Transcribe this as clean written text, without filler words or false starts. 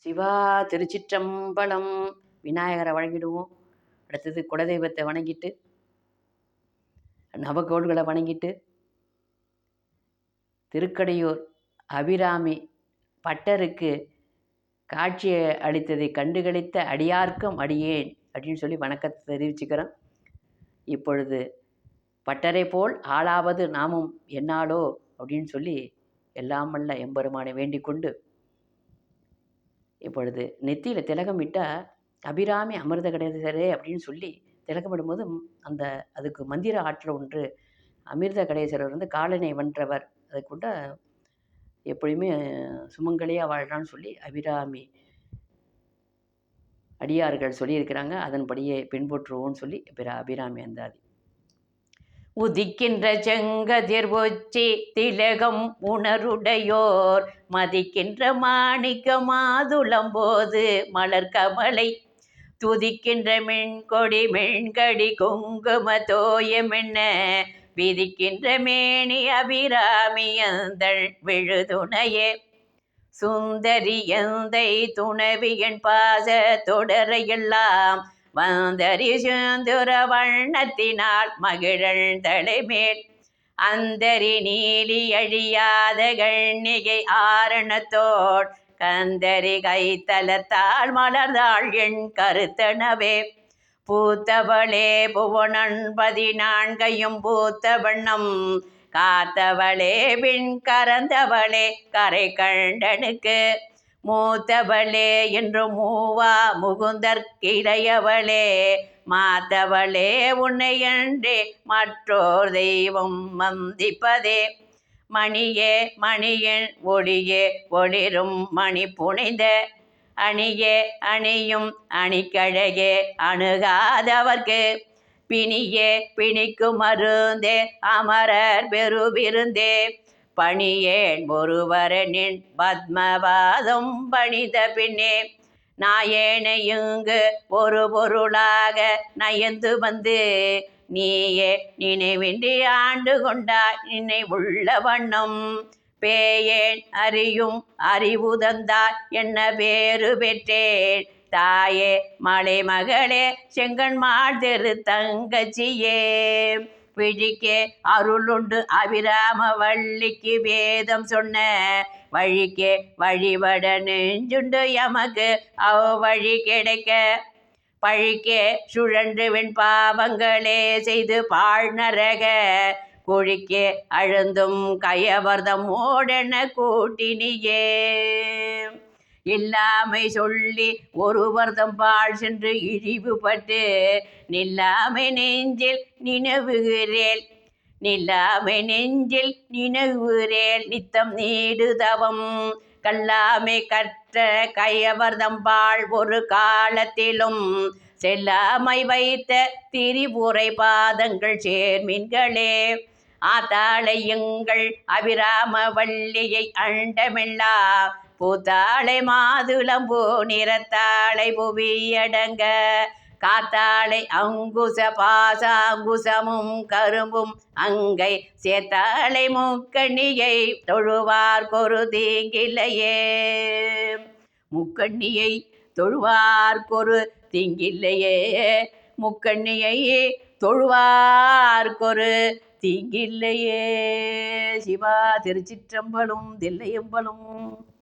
சிவா திருச்சிற்றம்பலம். விநாயகரை வணங்கிடுவோம். அடுத்தது குலதெய்வத்தை வணங்கிட்டு, நவகோள்களை வணங்கிட்டு, திருக்கடையூர் அபிராமி பட்டருக்கு காட்சியை அளித்ததை கண்டுகளித்த அடியார்க்கும் அடியேன் அப்படின்னு சொல்லி வணக்கத்தை தெரிவிச்சுக்கிறேன். இப்பொழுது பட்டரை போல் ஆளாவது நாமும் என்னாலோ அப்படின்னு சொல்லி எல்லாம் வல்ல எம்பெருமானை வேண்டிக் கொண்டு, இப்பொழுது நெத்தியில் திலகம் விட்டால் அபிராமி அமிர்த கடைசரே அப்படின்னு சொல்லி திலகமிடும்போது அதுக்கு மந்திர ஆற்றல் ஒன்று. அமிர்த கடைசரர் காலனை வென்றவர். அதை கூட எப்பொழுதுமே சுமங்கலியாக வாழ்கிறான்னு சொல்லி அபிராமி அடியார்கள் சொல்லியிருக்கிறாங்க. அதன்படியே பின்பற்றுவோன்னு சொல்லி அபிராமி அந்தாதி. உதிக்கின்ற செங்கதிர் ஒச்சி திலகம் உணருடையோர் மதிக்கின்ற மாணிக்க மாதுளம்போது மலர் கமலை துதிக்கின்ற மென்கொடி மென்கடி குங்கும தோயமென்ன விதிக்கின்ற மேனி அபிராமியந்தள் விழுதுணையே சுந்தரி எந்தை துணவியன் பாச தொடரையெல்லாம் வந்தரி சுந்துர வண்ணத்தினால் மகிழல் தலைமேல் அந்தரி நீலி அழியாத கண்ணிகை ஆரணத்தோட் கந்தரி கைத்தலத்தால் மலர்ந்தாள் என் கருத்தனவே பூத்தவளே புவனன் 14 பூத்த வண்ணம் காத்தவளே பின் கறந்தவளே கரை கண்டனுக்கு மூத்தவளே என்று மூவா முகுந்தற்கிளையவளே மாத்தவளே உன்னையன்றே மற்றோர் தெய்வம் வந்திப்பதே மணியே மணியின் ஒளியே ஒளிரும் மணி புனைந்த அணியே அணியும் அணிக்கழகே அணுகாதவர்க்கு பிணியே பிணிக்கு மருந்தே அமரர் பெருவிருந்தே பணியேன் ஒருவரனின் பத்மபாதம் பணித பின்னே நாயேனை இங்கு ஒரு பொருளாக நயந்து வந்து நீயே நினைவின்றி ஆண்டு கொண்டாய் நினை உள்ள வண்ணம் பேயேன் அறியும் அறிவுதந்தாய் என்ன பேரு பெற்றேன் தாயே மலை மகளே செங்கன்மாள் தெரு தங்கச்சியே விழிக்கே அருளுண்டு அபிராம வள்ளிக்கு வேதம் சொன்ன வழிக்கே வழிபட நெஞ்சுண்டு எமக்கு அவ்வழி கிடைக்க பழிக்கே சுழன்று வெண் பாவங்களே செய்து பாழ் நரக குழிக்கே அழுந்தும் கயவர்தம் ஓடென கூட்டினியே இல்லாமை சொல்லி ஒருவர்தம் பால் சென்று இழிவுபட்டு நில்லாமை நெஞ்சில் நினைவுகிறேன் நில்லாமை நெஞ்சில் நினைவுகிறேன் நித்தம் நீடுதவம் கல்லாமை கற்ற கையவர்தம்பாள் ஒரு காலத்திலும் செல்லாமை வைத்த திரிபுரை பாதங்கள் சேர்மின்களே ஆத்தாளை எங்கள் அபிராம வள்ளியை அண்டமெல்லா பூத்தாளை மாதுளம்பூ நிறத்தாளை புவியடங்க காத்தாளை அங்குச பாசாங்குசமும் கரும்பும் அங்கை சேத்தாளை முக்கண்ணியை தொழுவார் கொரு தீங்கில்லையே முக்கண்ணியை தொழுவார் கொரு தீங்கில்லையே முக்கண்ணியை தொழுவார் கொரு தீங்கில்லையே. சிவா திருச்சிற்றம்பலம் தில்லையம்பலம்.